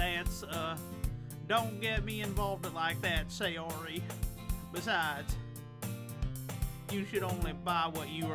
That's, don't get me involved like that, Sayori. Besides, you should only buy what you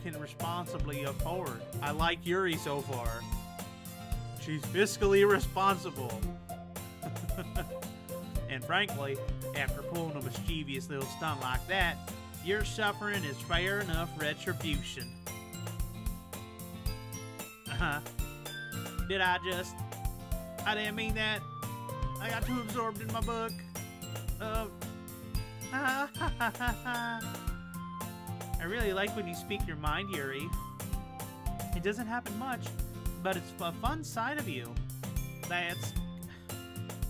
can responsibly afford. I like Yuri so far. She's fiscally responsible. And frankly, after pulling a mischievous little stunt like that, your suffering is fair enough retribution. Did I didn't mean that. I got too absorbed in my book. I really like when you speak your mind, Yuri. It doesn't happen much, but it's a fun side of you.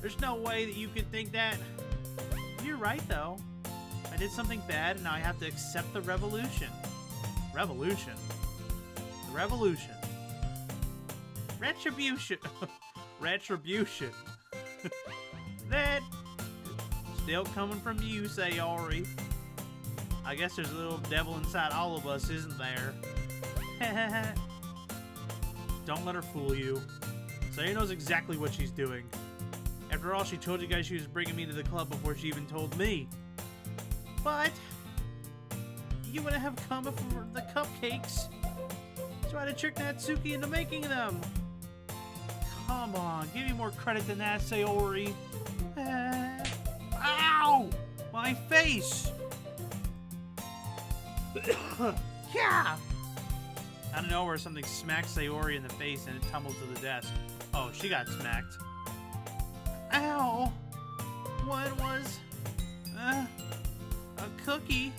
There's no way that you could think that. You're right, though. I did something bad, and now I have to accept the revolution. Revolution? The revolution. Retribution. Retribution. That still coming from you, Sayori. I guess there's a little devil inside all of us, isn't there? Don't let her fool you. Sayori knows exactly what she's doing. After all, she told you guys she was bringing me to the club before she even told me. But you wouldn't have come before the cupcakes. Try to trick Natsuki into making them. Come on, give me more credit than that, Sayori. Ow! My face! Yeah! Out of nowhere, something smacks Sayori in the face and it tumbles to the desk. Oh, she got smacked. Ow! What was... a cookie?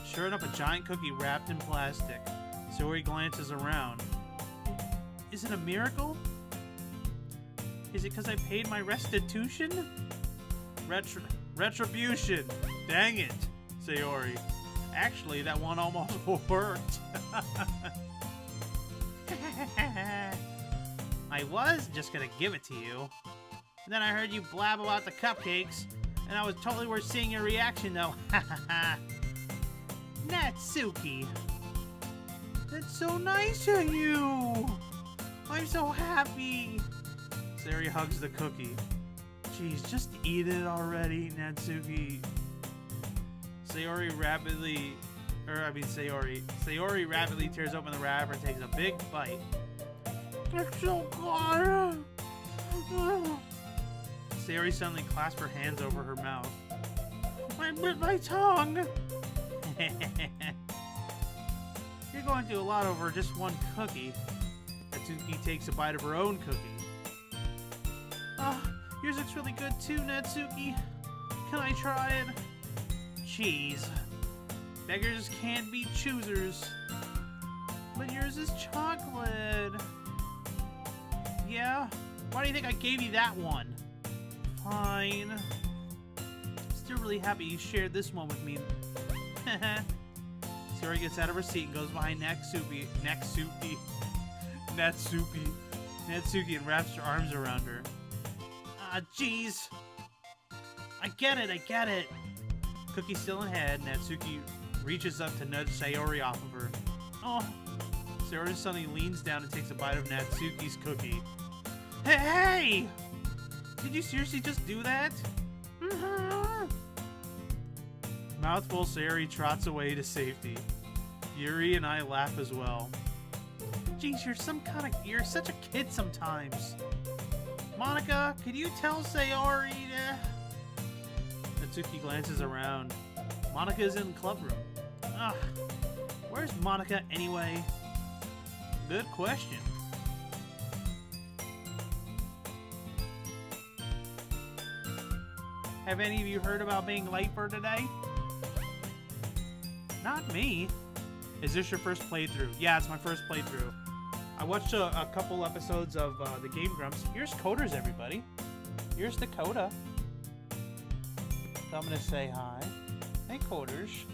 Sure enough, a giant cookie wrapped in plastic. Sayori glances around. Is it a miracle? Is it because I paid my restitution? Retribution! Dang it, Sayori. Actually, that one almost worked. I was just gonna give it to you. And then I heard you blab about the cupcakes, and I was totally worth seeing your reaction, though. Natsuki! That's so nice of you! I'm so happy! Sayori hugs the cookie. Jeez, just eat it already, Natsuki. Sayori rapidly tears open the wrapper and takes a big bite. It's so good! Sayori suddenly clasps her hands over her mouth. I bit my tongue! You're going through a lot over just one cookie. Natsuki takes a bite of her own cookie. Yours looks really good too, Natsuki. Can I try it? Jeez. Beggars can't be choosers. But yours is chocolate. Yeah? Why do you think I gave you that one? Fine. Still really happy you shared this one with me. Sayori gets out of her seat and goes behind Natsuki and wraps her arms around her. Ah, jeez. I get it. Cookie still in head, Natsuki reaches up to nudge Sayori off of her. Oh. Sayori suddenly leans down and takes a bite of Natsuki's cookie. Hey! Did you seriously just do that? Mouthful, Sayori trots away to safety. Yuri and I laugh as well. Geez, you're such a kid sometimes. Monica, could you tell Sayori to... Natsuki glances around. Monica is in the club room. Ugh. Where's Monica anyway? Good question. Have any of you heard about being late for today? Not me. Is this your first playthrough? Yeah, it's my first playthrough. I watched a couple episodes of the Game Grumps. Here's Coders, everybody. Here's Dakota. So I'm gonna say hi. Hey, Coders.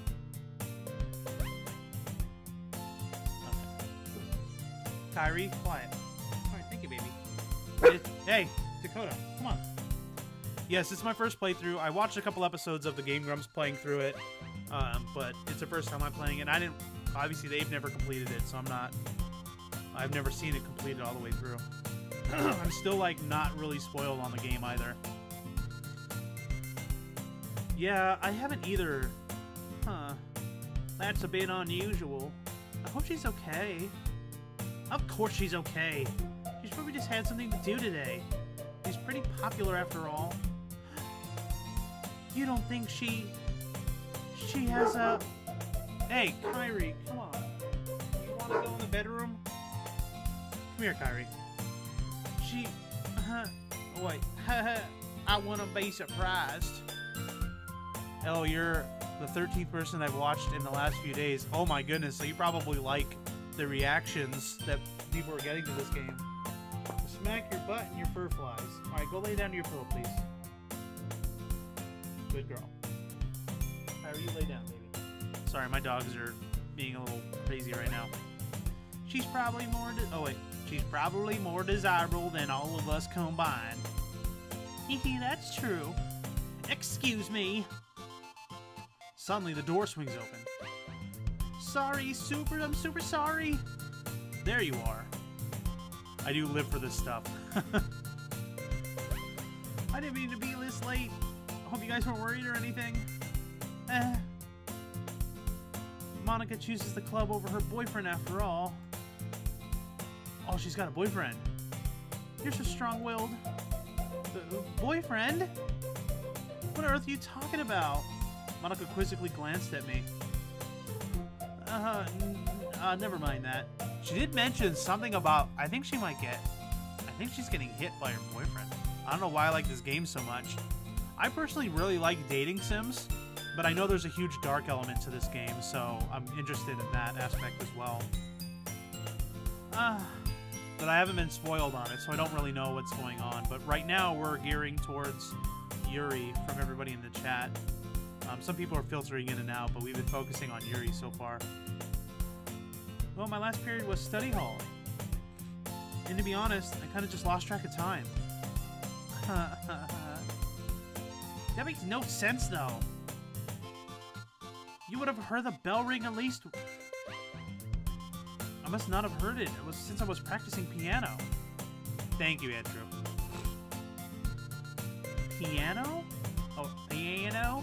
Okay. Kyrie, quiet. Alright, thank you, baby. Hey, Dakota, come on. Yes, it's my first playthrough. I watched a couple episodes of the Game Grumps playing through it, but it's the first time I'm playing it. Obviously, they've never completed it, so I've never seen it completed all the way through. I'm still, like, not really spoiled on the game either. Yeah, I haven't either. Huh. That's a bit unusual. I hope she's okay. Of course she's okay. She's probably just had something to do today. She's pretty popular after all. You don't think she has a... Hey, Kyrie, come on. You want to go in the bedroom? Come here, Kyrie. Wait. I want to be surprised. Oh, you're the 13th person I've watched in the last few days. Oh my goodness, so you probably like the reactions that people are getting to this game. Smack your butt and your fur flies. Alright, go lay down to your pillow, please. Good girl. Kyrie, you lay down, baby. Sorry, my dogs are being a little crazy right now. She's probably more... She's probably more desirable than all of us combined. Hee, that's true. Excuse me. Suddenly, the door swings open. Sorry, I'm super sorry. There you are. I do live for this stuff. I didn't mean to be this late. I hope you guys weren't worried or anything. Monica chooses the club over her boyfriend after all. Oh, she's got a boyfriend. You're so strong-willed. Boyfriend? What on earth are you talking about? Monica quizzically glanced at me. Never mind that. She did mention something about, I think she's getting hit by her boyfriend. I don't know why I like this game so much. I personally really like dating sims, but I know there's a huge dark element to this game, so I'm interested in that aspect as well. But I haven't been spoiled on it, so I don't really know what's going on. But right now, we're gearing towards Yuri from everybody in the chat. Some people are filtering in and out, but we've been focusing on Yuri so far. Well, my last period was study hall. And to be honest, I kind of just lost track of time. That makes no sense, though. You would have heard the bell ring at least... I must not have heard it. It was since I was practicing piano. Thank you, Andrew. Piano? Oh, piano?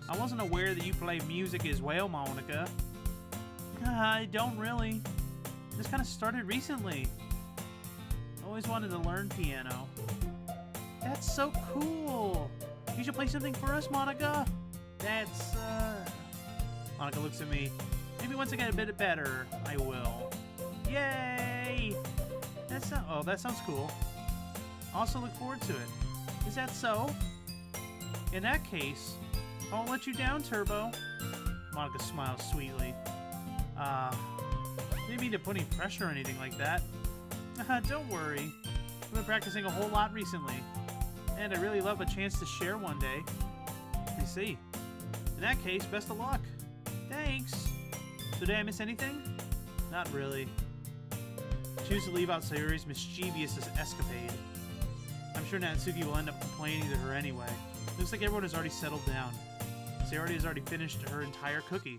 I wasn't aware that you play music as well, Monica. I don't really. This kind of started recently. I always wanted to learn piano. That's so cool. You should play something for us, Monica. That's, Monica looks at me. Maybe once I get a bit better, I will. Yay! That sounds cool. I also look forward to it. Is that so? In that case, I won't let you down, Turbo. Monica smiles sweetly. Didn't mean to put any pressure or anything like that. Don't worry. I've been practicing a whole lot recently. And I really love a chance to share one day. I see. In that case, best of luck. Thanks. So did I miss anything? Not really. Choose to leave out Sayori's mischievous escapade. I'm sure Natsuki will end up complaining to her anyway. Looks like everyone has already settled down. Sayori has already finished her entire cookie.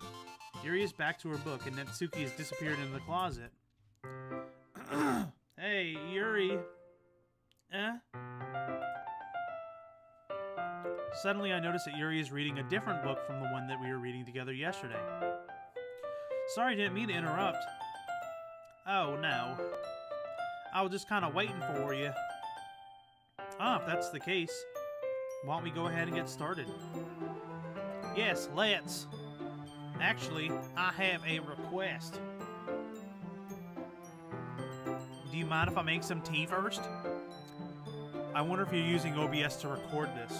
Yuri is back to her book, and Natsuki has disappeared into the closet. Hey, Yuri. Suddenly, I notice that Yuri is reading a different book from the one that we were reading together yesterday. Sorry, didn't mean to interrupt. Oh, no. I was just kind of waiting for you. If that's the case, why don't we go ahead and get started? Yes, let's. Actually, I have a request. Do you mind if I make some tea first? I wonder if you're using OBS to record this.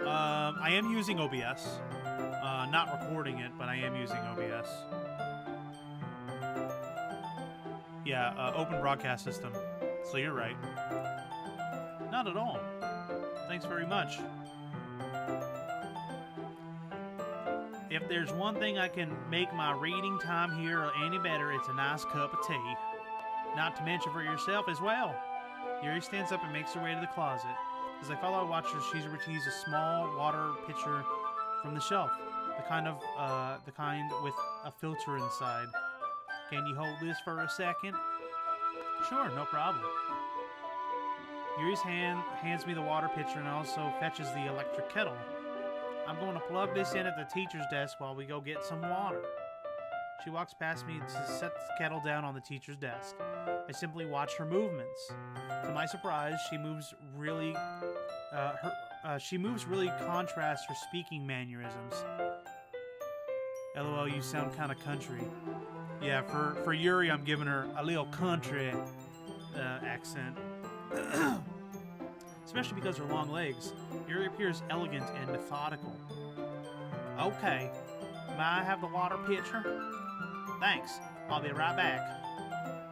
I am using OBS. Not recording it, but I am using OBS. Yeah, open broadcast system. So you're right. Not at all. Thanks very much. If there's one thing I can make my reading time here any better, it's a nice cup of tea. Not to mention for yourself as well. Yuri stands up and makes her way to the closet. As I follow and watch her, she retrieves a small water pitcher from the shelf. The kind with a filter inside. Can you hold this for a second? Sure, no problem. Yuri's hand hands me the water pitcher and also fetches the electric kettle. I'm going to plug this in at the teacher's desk while we go get some water. She walks past me to set the kettle down on the teacher's desk. I simply watch her movements. To my surprise, she moves really contrasts her speaking mannerisms. LOL, you sound kind of country. Yeah, for Yuri, I'm giving her a little country accent. Especially because her long legs. Yuri appears elegant and methodical. Okay, may I have the water pitcher? Thanks, I'll be right back.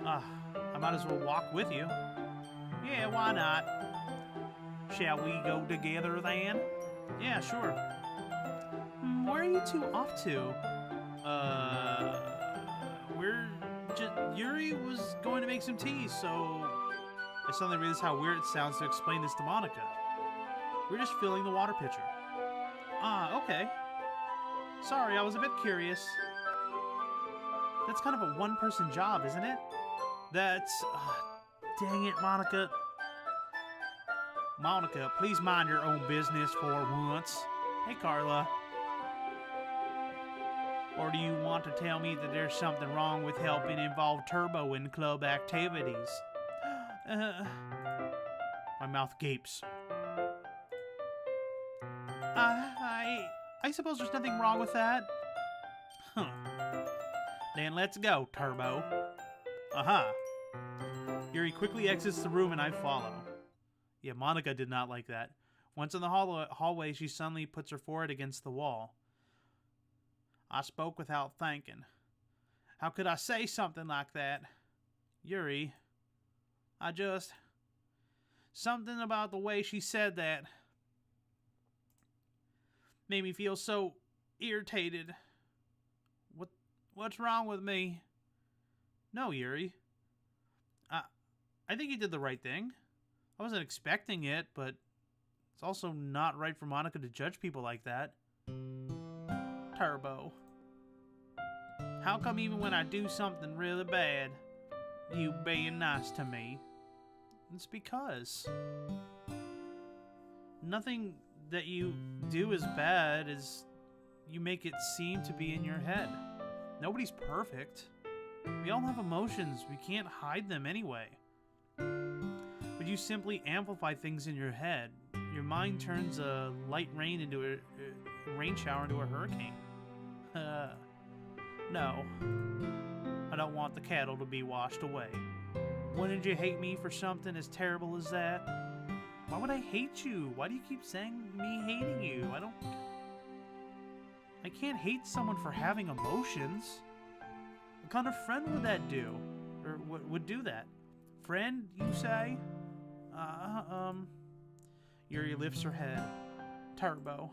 I might as well walk with you. Yeah, why not? Shall we go together then? Yeah, sure. Where are you two off to? Yuri was going to make some tea, so I suddenly realized how weird it sounds to explain this to Monica. We're just filling the water pitcher. Ah, okay. Sorry, I was a bit curious. That's kind of a one-person job, isn't it? That's... dang it, Monica. Monica, please mind your own business for once. Hey, Carla. Or do you want to tell me that there's something wrong with helping involve Turbo in club activities? My mouth gapes. I suppose there's nothing wrong with that. Huh. Then let's go, Turbo. Aha. Yuri quickly exits the room and I follow. Yeah, Monica did not like that. Once in the hallway, she suddenly puts her forehead against the wall. I spoke without thinking. How could I say something like that? Yuri, something about the way she said that made me feel so irritated. What's wrong with me? No, Yuri. I think you did the right thing. I wasn't expecting it, but it's also not right for Monica to judge people like that. Turbo. How come even when I do something really bad, you being nice to me? It's because nothing that you do is bad, as you make it seem to be in your head. Nobody's perfect. We all have emotions. We can't hide them anyway. But you simply amplify things in your head. Your mind turns a light rain into a rain shower into a hurricane. No. I don't want the cattle to be washed away. Wouldn't you hate me for something as terrible as that? Why would I hate you? Why do you keep saying me hating you? I can't hate someone for having emotions. What kind of friend would that do? Or would do that? Friend, you say? Yuri lifts her head. Turbo.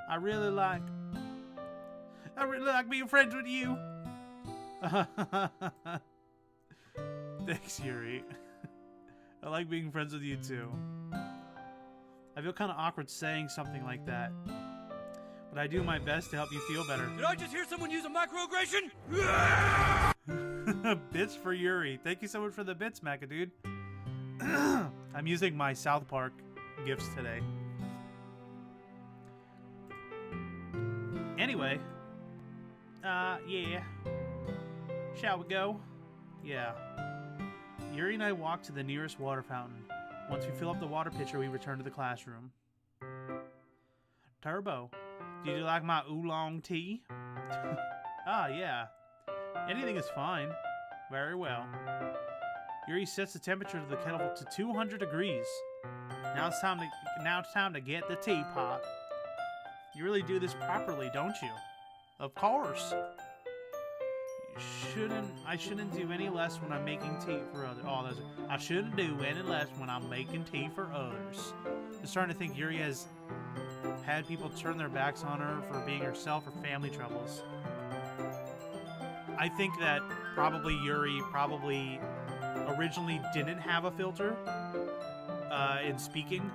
I really like being friends with you. Thanks, Yuri. I like being friends with you too. I feel kind of awkward saying something like that, but I do my best to help you feel better. Did I just hear someone use a microaggression? Bits for Yuri. Thank you so much for the bits, Macadude. I'm using my South Park gifts today. Anyway, yeah. Shall we go? Yeah. Yuri and I walk to the nearest water fountain. Once we fill up the water pitcher, we return to the classroom. Turbo, did you like my oolong tea? Yeah. Anything is fine. Very well. Yuri sets the temperature of the kettle to 200 degrees. Now it's time to get the teapot. You really do this properly, don't you? Of course. I shouldn't do any less when I'm making tea for others. I shouldn't do any less when I'm making tea for others. I'm starting to think Yuri has had people turn their backs on her for being herself or family troubles. I think that Yuri originally didn't have a filter in speaking.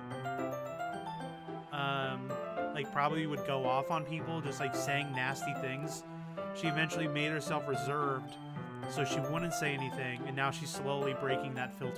Probably would go off on people just saying nasty things. She eventually made herself reserved so she wouldn't say anything, and now she's slowly breaking that filter.